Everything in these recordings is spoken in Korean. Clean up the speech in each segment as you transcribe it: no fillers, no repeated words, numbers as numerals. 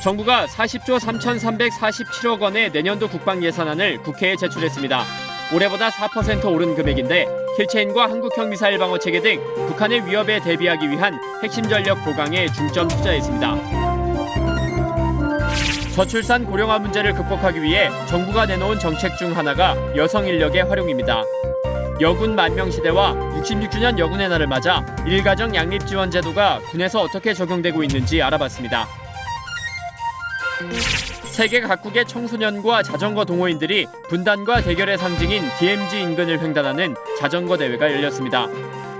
정부가 40조 3,347억 원의 내년도 국방 예산안을 국회에 제출했습니다. 올해보다 4% 오른 금액인데 킬체인과 한국형 미사일 방어 체계 등 북한의 위협에 대비하기 위한 핵심 전력 보강에 중점 투자했습니다. 저출산 고령화 문제를 극복하기 위해 정부가 내놓은 정책 중 하나가 여성 인력의 활용입니다. 여군 만명 시대와 66주년 여군의 날을 맞아 일가정 양립 지원 제도가 군에서 어떻게 적용되고 있는지 알아봤습니다. 세계 각국의 청소년과 자전거 동호인들이 분단과 대결의 상징인 DMZ 인근을 횡단하는 자전거 대회가 열렸습니다.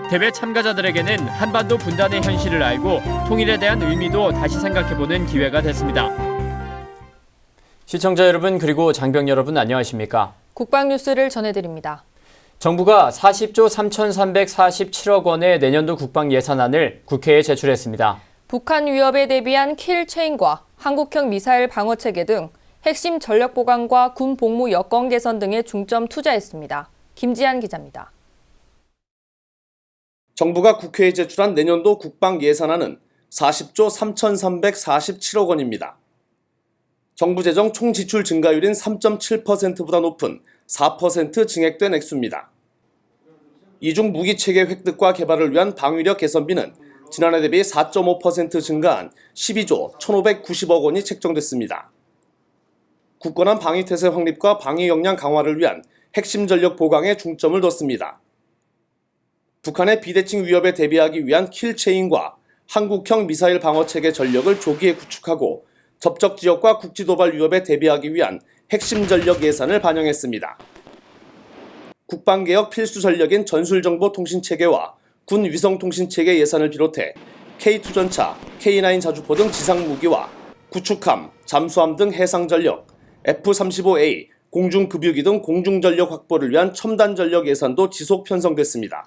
대회 참가자들에게는 한반도 분단의 현실을 알고 통일에 대한 의미도 다시 생각해보는 기회가 됐습니다. 시청자 여러분 그리고 장병 여러분 안녕하십니까? 국방 뉴스를 전해드립니다. 정부가 40조 3,347억 원의 내년도 국방 예산안을 국회에 제출했습니다. 북한 위협에 대비한 킬체인과 한국형 미사일 방어 체계 등 핵심 전력 보강과 군 복무 여건 개선 등에 중점 투자했습니다. 김지한 기자입니다. 정부가 국회에 제출한 내년도 국방 예산안은 40조 3,347억 원입니다. 정부 재정 총 지출 증가율인 3.7%보다 높은 4% 증액된 액수입니다. 이중 무기체계 획득과 개발을 위한 방위력 개선비는 지난해 대비 4.5% 증가한 12조 1,590억 원이 책정됐습니다. 굳건한 방위태세 확립과 방위 역량 강화를 위한 핵심 전력 보강에 중점을 뒀습니다. 북한의 비대칭 위협에 대비하기 위한 킬체인과 한국형 미사일 방어체계 전력을 조기에 구축하고 접적 지역과 국지 도발 위협에 대비하기 위한 핵심 전력 예산을 반영했습니다. 국방개혁 필수 전력인 전술정보통신체계와 군 위성통신체계 예산을 비롯해 K2 전차, K9 자주포 등 지상무기와 구축함, 잠수함 등 해상전력, F-35A, 공중급유기 등 공중전력 확보를 위한 첨단전력 예산도 지속 편성됐습니다.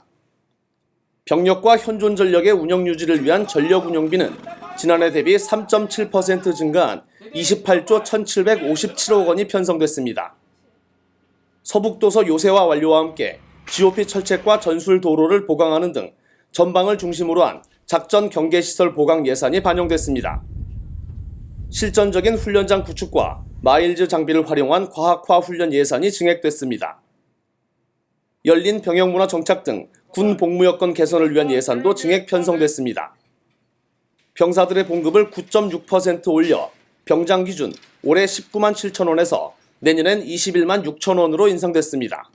병력과 현존 전력의 운영 유지를 위한 전력 운영비는 지난해 대비 3.7% 증가한 28조 1,757억 원이 편성됐습니다. 서북도서 요새화 완료와 함께 GOP 철책과 전술 도로를 보강하는 등 전방을 중심으로 한 작전 경계시설 보강 예산이 반영됐습니다. 실전적인 훈련장 구축과 마일즈 장비를 활용한 과학화 훈련 예산이 증액됐습니다. 열린 병역문화 정착 등 군 복무 여건 개선을 위한 예산도 증액 편성됐습니다. 병사들의 봉급을 9.6% 올려 병장 기준 올해 19만 7천 원에서 내년엔 21만 6천 원으로 인상됐습니다.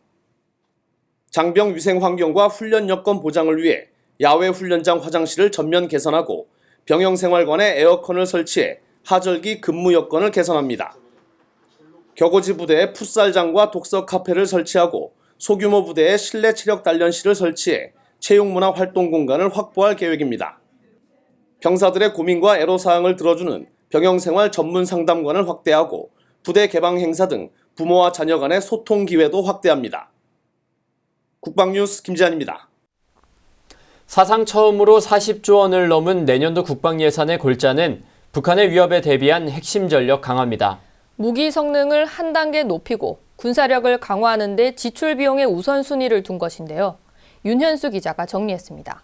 장병 위생 환경과 훈련 여건 보장을 위해 야외 훈련장 화장실을 전면 개선하고 병영생활관에 에어컨을 설치해 하절기 근무 여건을 개선합니다. 격오지 부대에 풋살장과 독서 카페를 설치하고 소규모 부대에 실내 체력 단련실을 설치해 체육문화 활동 공간을 확보할 계획입니다. 병사들의 고민과 애로사항을 들어주는 병영생활 전문 상담관을 확대하고 부대 개방 행사 등 부모와 자녀 간의 소통 기회도 확대합니다. 국방뉴스 김지한입니다. 사상 처음으로 40조 원을 넘은 내년도 국방 예산의 골자는 북한의 위협에 대비한 핵심 전력 강화입니다. 무기 성능을 한 단계 높이고 군사력을 강화하는 데 지출 비용의 우선순위를 둔 것인데요. 윤현수 기자가 정리했습니다.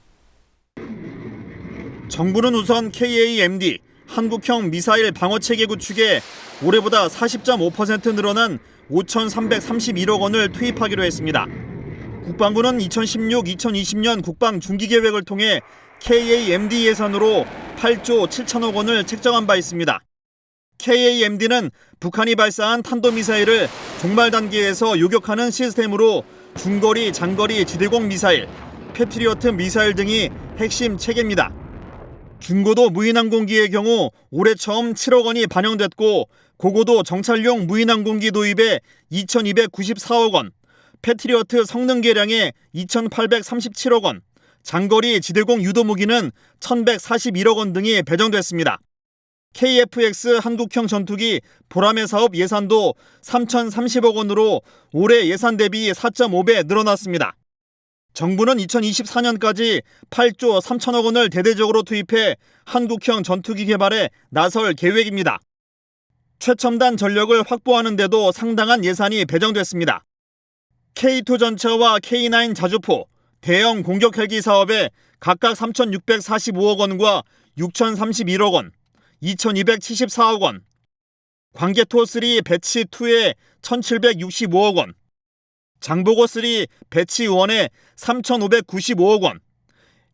정부는 우선 KAMD, 한국형 미사일 방어체계 구축에 올해보다 40.5% 늘어난 5,331억 원을 투입하기로 했습니다. 국방부는 2016-2020년 국방 중기계획을 통해 KAMD 예산으로 8조 7천억 원을 책정한 바 있습니다. KAMD는 북한이 발사한 탄도미사일을 종말 단계에서 요격하는 시스템으로 중거리, 장거리 지대공 미사일, 패트리어트 미사일 등이 핵심 체계입니다. 중고도 무인항공기의 경우 올해 처음 7억 원이 반영됐고 고고도 정찰용 무인항공기 도입에 2,294억 원, 패트리어트 성능 개량에 2,837억 원, 장거리 지대공 유도무기는 1,141억 원 등이 배정됐습니다. KF-X 한국형 전투기 보라매 사업 예산도 3,030억 원으로 올해 예산 대비 4.5배 늘어났습니다. 정부는 2024년까지 8조 3천억 원을 대대적으로 투입해 한국형 전투기 개발에 나설 계획입니다. 최첨단 전력을 확보하는 데도 상당한 예산이 배정됐습니다. K2 전차와 K9 자주포, 대형 공격 헬기 사업에 각각 3,645억 원과 6,031억 원, 2,274억 원, 광개토 3 배치 2에 1,765억 원, 장보고 3 배치 1에 3,595억 원,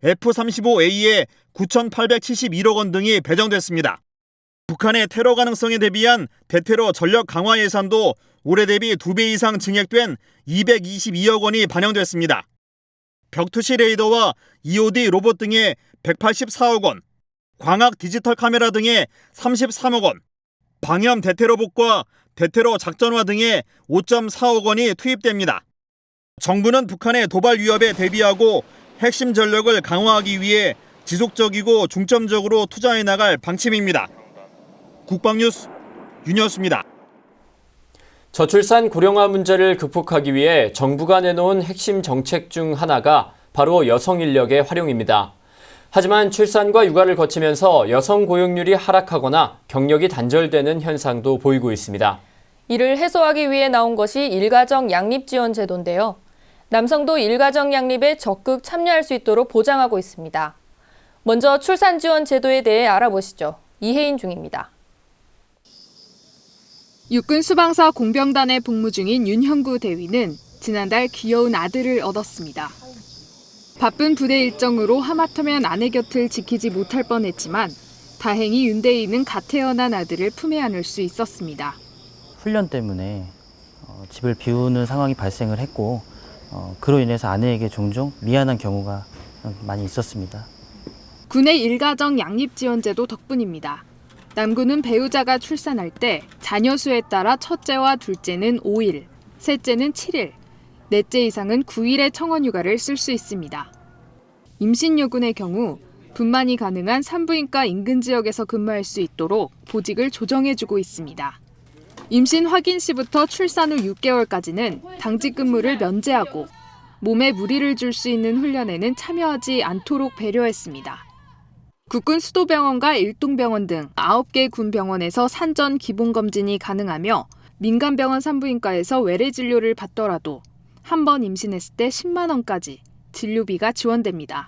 F-35A에 9,871억 원 등이 배정됐습니다. 북한의 테러 가능성에 대비한 대테러 전력 강화 예산도 올해 대비 2배 이상 증액된 222억 원이 반영됐습니다. 벽투시 레이더와 EOD 로봇 등에 184억 원, 광학 디지털 카메라 등에 33억 원, 방염 대테러복과 대테러 작전화 등에 5.4억 원이 투입됩니다. 정부는 북한의 도발 위협에 대비하고 핵심 전력을 강화하기 위해 지속적이고 중점적으로 투자해 나갈 방침입니다. 국방뉴스 윤여수입니다. 저출산 고령화 문제를 극복하기 위해 정부가 내놓은 핵심 정책 중 하나가 바로 여성 인력의 활용입니다. 하지만 출산과 육아를 거치면서 여성 고용률이 하락하거나 경력이 단절되는 현상도 보이고 있습니다. 이를 해소하기 위해 나온 것이 일가정 양립 지원 제도인데요. 남성도 일가정 양립에 적극 참여할 수 있도록 보장하고 있습니다. 먼저 출산 지원 제도에 대해 알아보시죠. 이혜인 중입니다. 육군 수방사 공병단에 복무 중인 윤형구 대위는 지난달 귀여운 아들을 얻었습니다. 바쁜 부대 일정으로 하마터면 아내 곁을 지키지 못할 뻔했지만 다행히 윤 대위는 갓 태어난 아들을 품에 안을 수 있었습니다. 훈련 때문에 집을 비우는 상황이 발생을 했고 그로 인해서 아내에게 종종 미안한 경우가 많이 있었습니다. 군의 일가정 양립 지원제도 덕분입니다. 남군은 배우자가 출산할 때 자녀 수에 따라 첫째와 둘째는 5일, 셋째는 7일, 넷째 이상은 9일의 청원 휴가를 쓸 수 있습니다. 임신 여군의 경우 분만이 가능한 산부인과 인근 지역에서 근무할 수 있도록 보직을 조정해주고 있습니다. 임신 확인 시부터 출산 후 6개월까지는 당직 근무를 면제하고 몸에 무리를 줄 수 있는 훈련에는 참여하지 않도록 배려했습니다. 국군 수도병원과 일동병원 등 9개 군병원에서 산전 기본검진이 가능하며 민간병원 산부인과에서 외래 진료를 받더라도 한 번 임신했을 때 10만 원까지 진료비가 지원됩니다.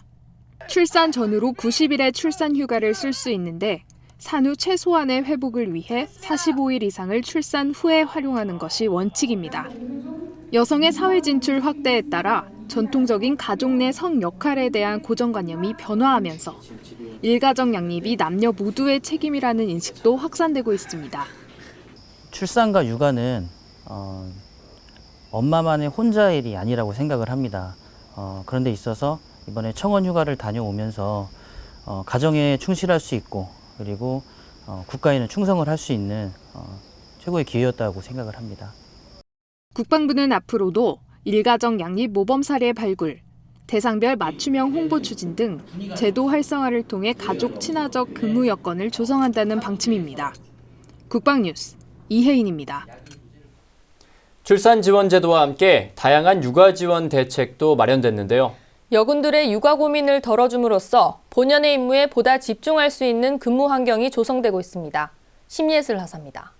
출산 전후로 90일의 출산 휴가를 쓸 수 있는데 산후 최소한의 회복을 위해 45일 이상을 출산 후에 활용하는 것이 원칙입니다. 여성의 사회 진출 확대에 따라 전통적인 가족 내 성 역할에 대한 고정관념이 변화하면서 일가정 양립이 남녀 모두의 책임이라는 인식도 확산되고 있습니다. 출산과 육아는 엄마만의 혼자 일이 아니라고 생각을 합니다. 그런 데 있어서 이번에 청원 휴가를 다녀오면서 가정에 충실할 수 있고 그리고 국가에는 충성을 할 수 있는 최고의 기회였다고 생각을 합니다. 국방부는 앞으로도 일가정 양립 모범 사례 발굴, 대상별 맞춤형 홍보 추진 등 제도 활성화를 통해 가족 친화적 근무 여건을 조성한다는 방침입니다. 국방뉴스 이혜인입니다. 출산 지원 제도와 함께 다양한 육아 지원 대책도 마련됐는데요. 여군들의 육아 고민을 덜어줌으로써 본연의 임무에 보다 집중할 수 있는 근무 환경이 조성되고 있습니다. 심예슬 하사입니다.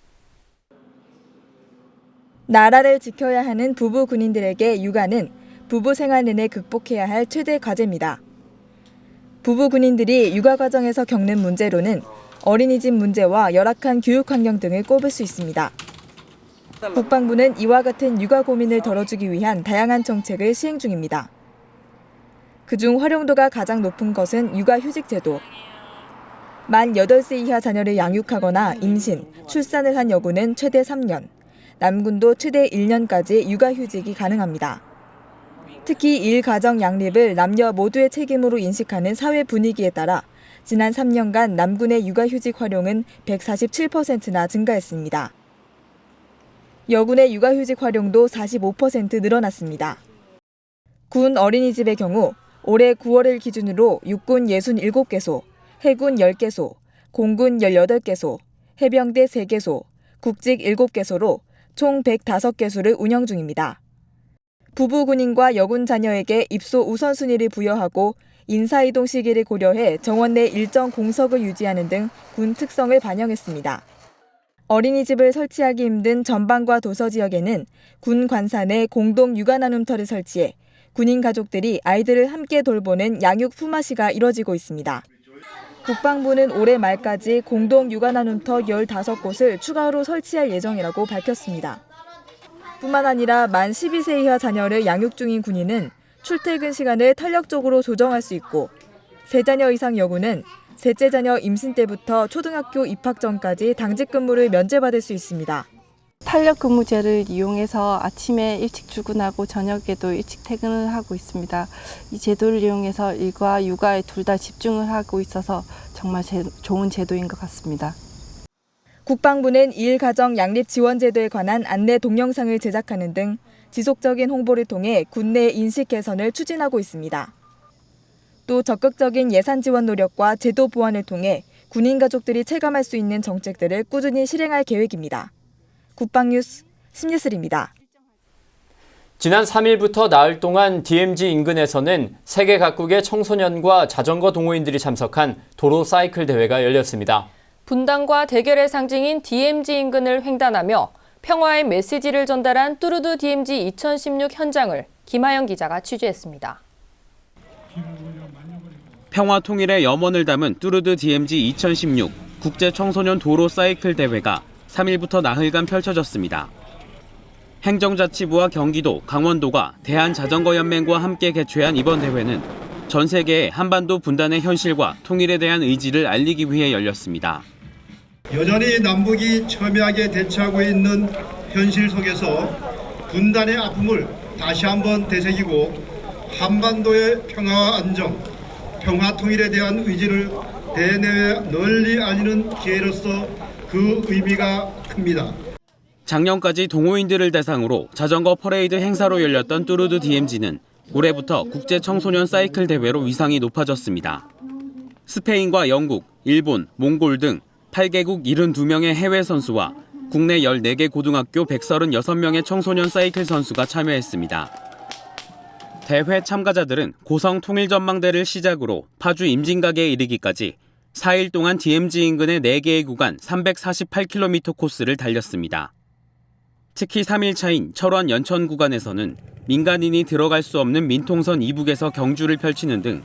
나라를 지켜야 하는 부부 군인들에게 육아는 부부 생활 내내 극복해야 할 최대 과제입니다. 부부 군인들이 육아 과정에서 겪는 문제로는 어린이집 문제와 열악한 교육 환경 등을 꼽을 수 있습니다. 국방부는 이와 같은 육아 고민을 덜어주기 위한 다양한 정책을 시행 중입니다. 그중 활용도가 가장 높은 것은 육아휴직 제도. 만 8세 이하 자녀를 양육하거나 임신, 출산을 한 여군은 최대 3년, 남군도 최대 1년까지 육아휴직이 가능합니다. 특히 일가정 양립을 남녀 모두의 책임으로 인식하는 사회 분위기에 따라 지난 3년간 남군의 육아휴직 활용은 147%나 증가했습니다. 여군의 육아휴직 활용도 45% 늘어났습니다. 군 어린이집의 경우 올해 9월을 기준으로 육군 67개소, 해군 10개소, 공군 18개소, 해병대 3개소, 국직 7개소로 총 105개소를 운영 중입니다. 부부 군인과 여군 자녀에게 입소 우선순위를 부여하고 인사이동 시기를 고려해 정원 내 일정 공석을 유지하는 등 군 특성을 반영했습니다. 어린이집을 설치하기 힘든 전방과 도서 지역에는 군 관사 내 공동 육아 나눔터를 설치해 군인 가족들이 아이들을 함께 돌보는 양육 품앗이가 이뤄지고 있습니다. 국방부는 올해 말까지 공동 육아 나눔터 15곳을 추가로 설치할 예정이라고 밝혔습니다. 뿐만 아니라 만 12세 이하 자녀를 양육 중인 군인은 출퇴근 시간을 탄력적으로 조정할 수 있고 3자녀 이상 여군은 셋째 자녀 임신 때부터 초등학교 입학 전까지 당직 근무를 면제받을 수 있습니다. 탄력 근무제를 이용해서 아침에 일찍 출근하고 저녁에도 일찍 퇴근을 하고 있습니다. 이 제도를 이용해서 일과 육아에 둘 다 집중을 하고 있어서 정말 좋은 제도인 것 같습니다. 국방부는 일가정 양립 지원 제도에 관한 안내 동영상을 제작하는 등 지속적인 홍보를 통해 군내 인식 개선을 추진하고 있습니다. 또 적극적인 예산 지원 노력과 제도 보완을 통해 군인 가족들이 체감할 수 있는 정책들을 꾸준히 실행할 계획입니다. 국방뉴스 심예슬입니다. 지난 3일부터 나흘 동안 DMZ 인근에서는 세계 각국의 청소년과 자전거 동호인들이 참석한 도로 사이클 대회가 열렸습니다. 분단과 대결의 상징인 DMZ 인근을 횡단하며 평화의 메시지를 전달한 뚜루드 DMZ 2016 현장을 김하영 기자가 취재했습니다. 평화 통일의 염원을 담은 뚜루드 DMZ 2016 국제 청소년 도로 사이클 대회가 3일부터 나흘간 펼쳐졌습니다. 행정자치부와 경기도, 강원도가 대한자전거연맹과 함께 개최한 이번 대회는 전 세계에 한반도 분단의 현실과 통일에 대한 의지를 알리기 위해 열렸습니다. 여전히 남북이 첨예하게 대치하고 있는 현실 속에서 분단의 아픔을 다시 한번 되새기고 한반도의 평화와 안정, 평화 통일에 대한 의지를 대내외 널리 알리는 기회로서 그 의미가 큽니다. 작년까지 동호인들을 대상으로 자전거 퍼레이드 행사로 열렸던 뚜루드 DMZ는 올해부터 국제 청소년 사이클 대회로 위상이 높아졌습니다. 스페인과 영국, 일본, 몽골 등 8개국 72명의 해외 선수와 국내 14개 고등학교 136명의 청소년 사이클 선수가 참여했습니다. 대회 참가자들은 고성 통일전망대를 시작으로 파주 임진각에 이르기까지 4일 동안 DMZ 인근의 4개의 구간 348km 코스를 달렸습니다. 특히 3일 차인 철원 연천 구간에서는 민간인이 들어갈 수 없는 민통선 이북에서 경주를 펼치는 등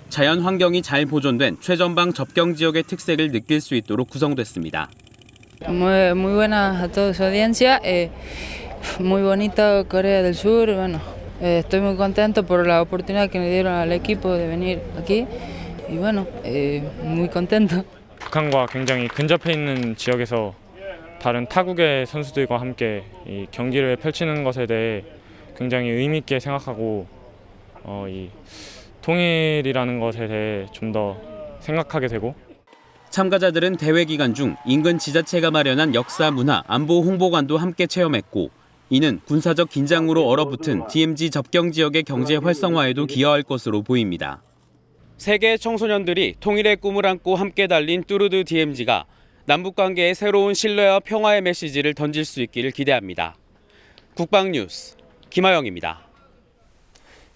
자연 환경이 잘 보존된 최전방 접경 지역의 특색을 느낄 수 있도록 구성됐습니다. Muy buenas a toda su audiencia. Muy bonito Corea del Sur. Bueno, estoy muy contento por la oportunidad que me dieron al equipo de venir aquí. Y bueno, muy contento. 북한과 굉장히 근접해 있는 지역에서 다른 타국의 선수들과 함께 이 경기를 펼치는 것에 대해 굉장히 의미 있게 생각하고 이 통일이라는 것에 대해 좀 더 생각하게 되고 참가자들은 대회 기간 중 인근 지자체가 마련한 역사, 문화, 안보 홍보관도 함께 체험했고 이는 군사적 긴장으로 얼어붙은 DMZ 접경 지역의 경제 활성화에도 기여할 것으로 보입니다. 세계 청소년들이 통일의 꿈을 안고 함께 달린 뚜루드 DMZ가 남북관계의 새로운 신뢰와 평화의 메시지를 던질 수 있기를 기대합니다. 국방뉴스 김하영입니다.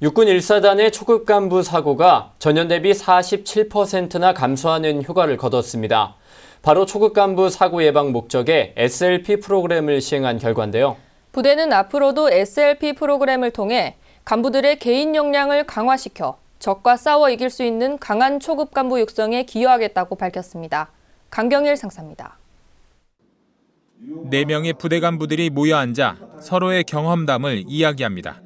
육군 1사단의 초급 간부 사고가 전년 대비 47%나 감소하는 효과를 거뒀습니다. 바로 초급 간부 사고 예방 목적의 SLP 프로그램을 시행한 결과인데요. 부대는 앞으로도 SLP 프로그램을 통해 간부들의 개인 역량을 강화시켜 적과 싸워 이길 수 있는 강한 초급 간부 육성에 기여하겠다고 밝혔습니다. 강경일 상사입니다. 4명의 부대 간부들이 모여 앉아 서로의 경험담을 이야기합니다.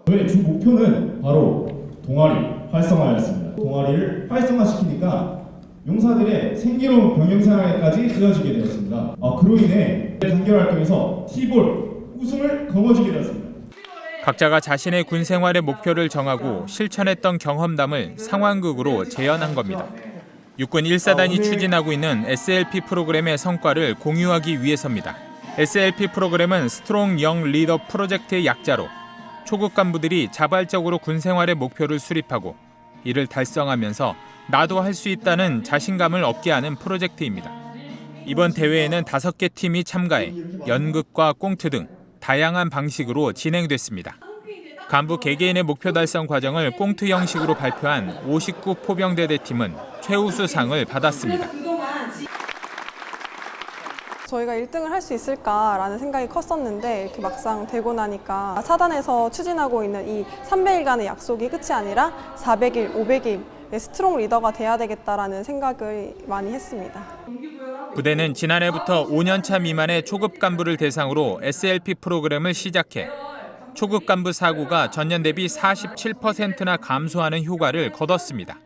저의 주 목표는 바로 동아리 활성화였습니다. 동아리를 활성화시키니까 용사들의 생기로운 병영 생활까지 이어지게 되었습니다. 그로 인해 단결 활동에서 T볼 우승을 거머쥐게 되었습니다. 각자가 자신의 군 생활의 목표를 정하고 실천했던 경험담을 상황극으로 재현한 겁니다. 육군 1사단이 추진하고 있는 SLP 프로그램의 성과를 공유하기 위해서입니다. SLP 프로그램은 스트롱 영 리더 프로젝트의 약자로 초급 간부들이 자발적으로 군 생활의 목표를 수립하고 이를 달성하면서 나도 할 수 있다는 자신감을 얻게 하는 프로젝트입니다. 이번 대회에는 5개 팀이 참가해 연극과 꽁트 등 다양한 방식으로 진행됐습니다. 간부 개개인의 목표 달성 과정을 꽁트 형식으로 발표한 59 포병대대 팀은 최우수상을 받았습니다. 저희가 1등을 할 수 있을까라는 생각이 컸었는데 이렇게 막상 되고 나니까 사단에서 추진하고 있는 이 300일간의 약속이 끝이 아니라 400일, 500일 스트롱 리더가 돼야 되겠다라는 생각을 많이 했습니다. 부대는 지난해부터 5년차 미만의 초급 간부를 대상으로 SLP 프로그램을 시작해 초급 간부 사고가 전년 대비 47%나 감소하는 효과를 거뒀습니다.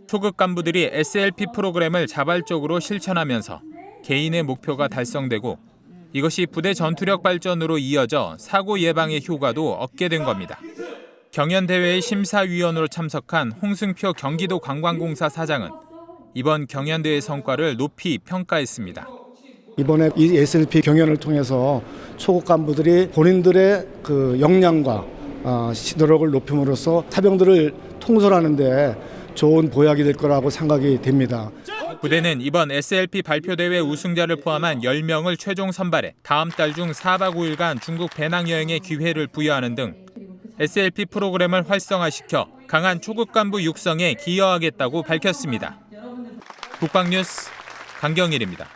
초급 간부들이 SLP 프로그램을 자발적으로 실천하면서 개인의 목표가 달성되고 이것이 부대 전투력 발전으로 이어져 사고 예방의 효과도 얻게 된 겁니다. 경연대회의 심사위원으로 참석한 홍승표 경기도 관광공사 사장은 이번 경연대회 성과를 높이 평가했습니다. 이번에 이 SLP 경연을 통해서 초급 간부들이 본인들의 그 역량과 노력을 높임으로써 사병들을 통솔하는 데 좋은 보약이 될 거라고 생각이 됩니다. 부대는 이번 SLP 발표대회 우승자를 포함한 10명을 최종 선발해 다음 달 중 4박 5일간 중국 배낭 여행의 기회를 부여하는 등 SLP 프로그램을 활성화시켜 강한 초급 간부 육성에 기여하겠다고 밝혔습니다. 국방뉴스 강경일입니다.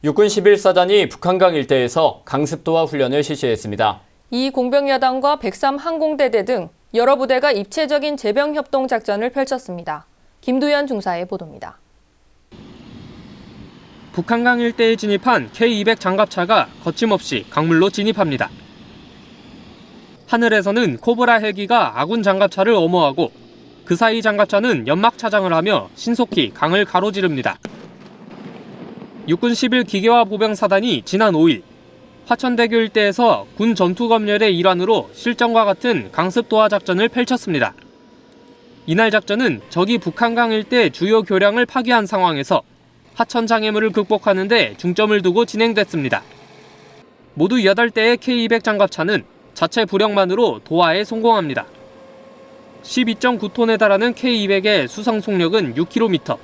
육군 11사단이 북한강 일대에서 강습도와 훈련을 실시했습니다. 이 공병여단과 103 항공대대 등 여러 부대가 입체적인 제병협동 작전을 펼쳤습니다. 김두현 중사의 보도입니다. 북한강 일대에 진입한 K200 장갑차가 거침없이 강물로 진입합니다. 하늘에서는 코브라 헬기가 아군 장갑차를 엄호하고 그 사이 장갑차는 연막 차장을 하며 신속히 강을 가로지릅니다. 육군 11기계화 보병사단이 지난 5일 화천대교 일대에서 군 전투검열의 일환으로 실전과 같은 강습도하 작전을 펼쳤습니다. 이날 작전은 적이 북한강 일대 주요 교량을 파괴한 상황에서 하천 장애물을 극복하는 데 중점을 두고 진행됐습니다. 모두 8대의 K200 장갑차는 자체 부력만으로 도하에 성공합니다. 12.9톤에 달하는 K200의 수송 속력은 6km.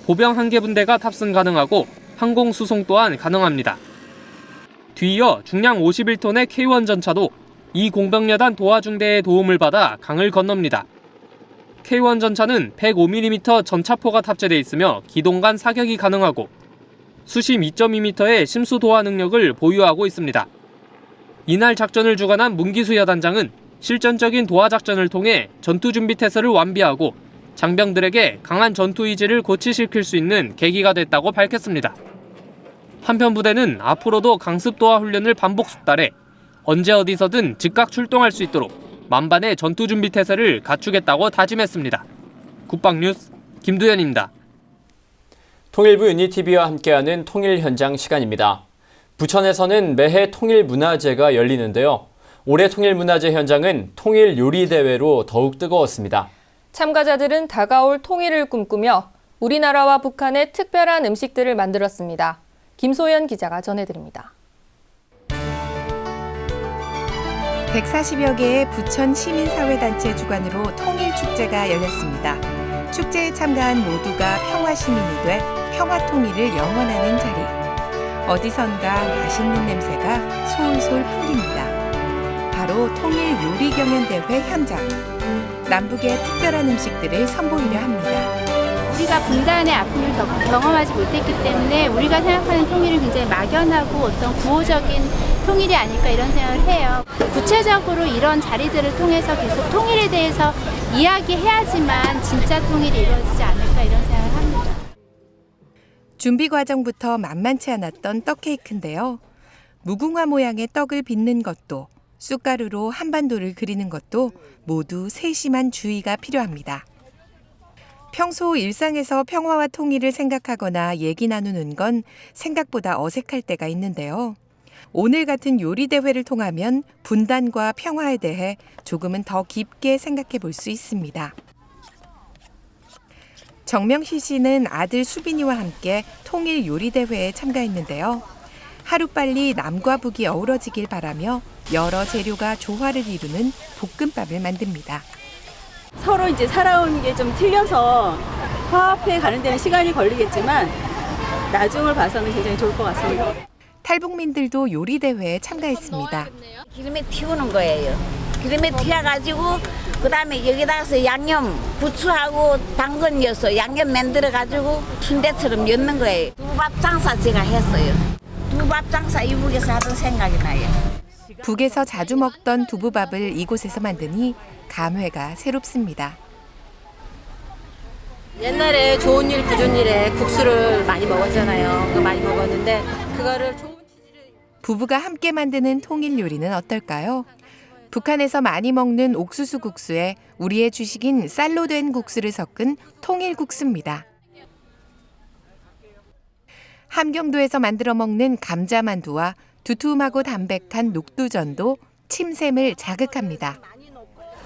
보병 1개 분대가 탑승 가능하고 항공 수송 또한 가능합니다. 뒤이어 중량 51톤의 K1 전차도 이 공병여단 도하중대의 도움을 받아 강을 건넙니다. K1 전차는 105mm 전차포가 탑재돼 있으며 기동간 사격이 가능하고 수심 2.2m의 심수 도하 능력을 보유하고 있습니다. 이날 작전을 주관한 문기수 여단장은 실전적인 도하 작전을 통해 전투 준비 태세를 완비하고 장병들에게 강한 전투 의지를 고취시킬 수 있는 계기가 됐다고 밝혔습니다. 한편 부대는 앞으로도 강습 도하 훈련을 반복 숙달해 언제 어디서든 즉각 출동할 수 있도록 만반의 전투 준비 태세를 갖추겠다고 다짐했습니다. 국방뉴스 김두현입니다. 통일부 유니TV와 함께하는 통일 현장 시간입니다. 부천에서는 매해 통일문화제가 열리는데요. 올해 통일문화제 현장은 통일 요리대회로 더욱 뜨거웠습니다. 참가자들은 다가올 통일을 꿈꾸며 우리나라와 북한의 특별한 음식들을 만들었습니다. 김소연 기자가 전해드립니다. 140여 개의 부천 시민사회단체 주관으로 통일축제가 열렸습니다. 축제에 참가한 모두가 평화시민이 돼 평화통일을 영원하는 자리. 어디선가 맛있는 냄새가 솔솔 풍깁니다. 바로 통일요리경연대회 현장. 남북의 특별한 음식들을 선보이려 합니다. 우리가 분단의 아픔을 경험하지 못했기 때문에 우리가 생각하는 통일은 굉장히 막연하고 어떤 구호적인 통일이 아닐까 이런 생각을 해요. 구체적으로 이런 자리들을 통해서 계속 통일에 대해서 이야기해야지만 진짜 통일이 이루어지지 않을까 이런 생각을 합니다. 준비 과정부터 만만치 않았던 떡 케이크인데요. 무궁화 모양의 떡을 빚는 것도 쑥가루로 한반도를 그리는 것도 모두 세심한 주의가 필요합니다. 평소 일상에서 평화와 통일을 생각하거나 얘기 나누는 건 생각보다 어색할 때가 있는데요. 오늘 같은 요리 대회를 통하면 분단과 평화에 대해 조금은 더 깊게 생각해 볼 수 있습니다. 정명희 씨는 아들 수빈이와 함께 통일 요리 대회에 참가했는데요. 하루빨리 남과 북이 어우러지길 바라며 여러 재료가 조화를 이루는 볶음밥을 만듭니다. 서로 이제 살아온 게 좀 틀려서 화합해 가는 데는 시간이 걸리겠지만 나중을 봐서는 굉장히 좋을 것 같습니다. 탈북민들도 요리 대회에 참가했습니다. 기름에 튀우는 거예요. 기름에 튀어가지고 그다음에 여기다가서 양념 부추하고 당근 넣어서 양념 만들어가지고 순대처럼 엮는 거예요. 두부밥 장사 제가 했어요. 두부밥 장사 이북에서 하던 생각이 나요. 북에서 자주 먹던 두부밥을 이곳에서 만드니 감회가 새롭습니다. 옛날에 좋은 일, 부좋은 일에 국수를 많이 먹었잖아요. 그거 많이 먹었는데 그거를 부부가 함께 만드는 통일 요리는 어떨까요? 북한에서 많이 먹는 옥수수 국수에 우리의 주식인 쌀로 된 국수를 섞은 통일국수입니다. 함경도에서 만들어 먹는 감자만두와 두툼하고 담백한 녹두전도 침샘을 자극합니다.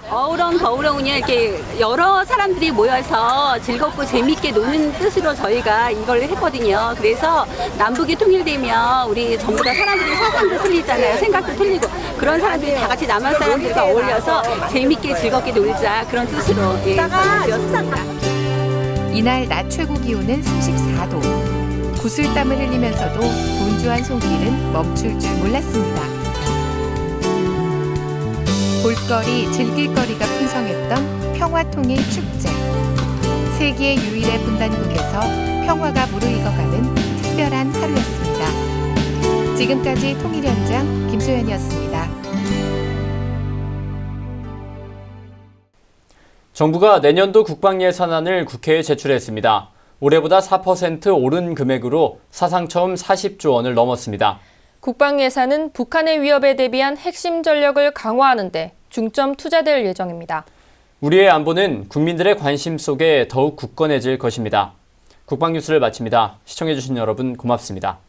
어우렁 이렇게 여러 사람들이 모여서 즐겁고 재밌게 노는 뜻으로 저희가 이걸 했거든요. 그래서 남북이 통일되면 우리 전부 다 사람들이 사상도 틀리잖아요. 생각도 틀리고 그런 사람들이 다 같이 남한 사람들과 어울려서 재밌게 즐겁게 놀자 그런 뜻으로 지었습니다. 이날 낮 최고 기온은 34도. 구슬땀을 흘리면서도 분주한 손길은 멈출 줄 몰랐습니다. 볼거리, 즐길거리가 풍성했던 평화통일축제. 세계 유일의 분단국에서 평화가 무르익어가는 특별한 하루였습니다. 지금까지 통일현장 김소연이었습니다. 정부가 내년도 국방예산안을 국회에 제출했습니다. 올해보다 4% 오른 금액으로 사상 처음 40조 원을 넘었습니다. 국방 예산은 북한의 위협에 대비한 핵심 전력을 강화하는 데 중점 투자될 예정입니다. 우리의 안보는 국민들의 관심 속에 더욱 굳건해질 것입니다. 국방 뉴스를 마칩니다. 시청해주신 여러분 고맙습니다.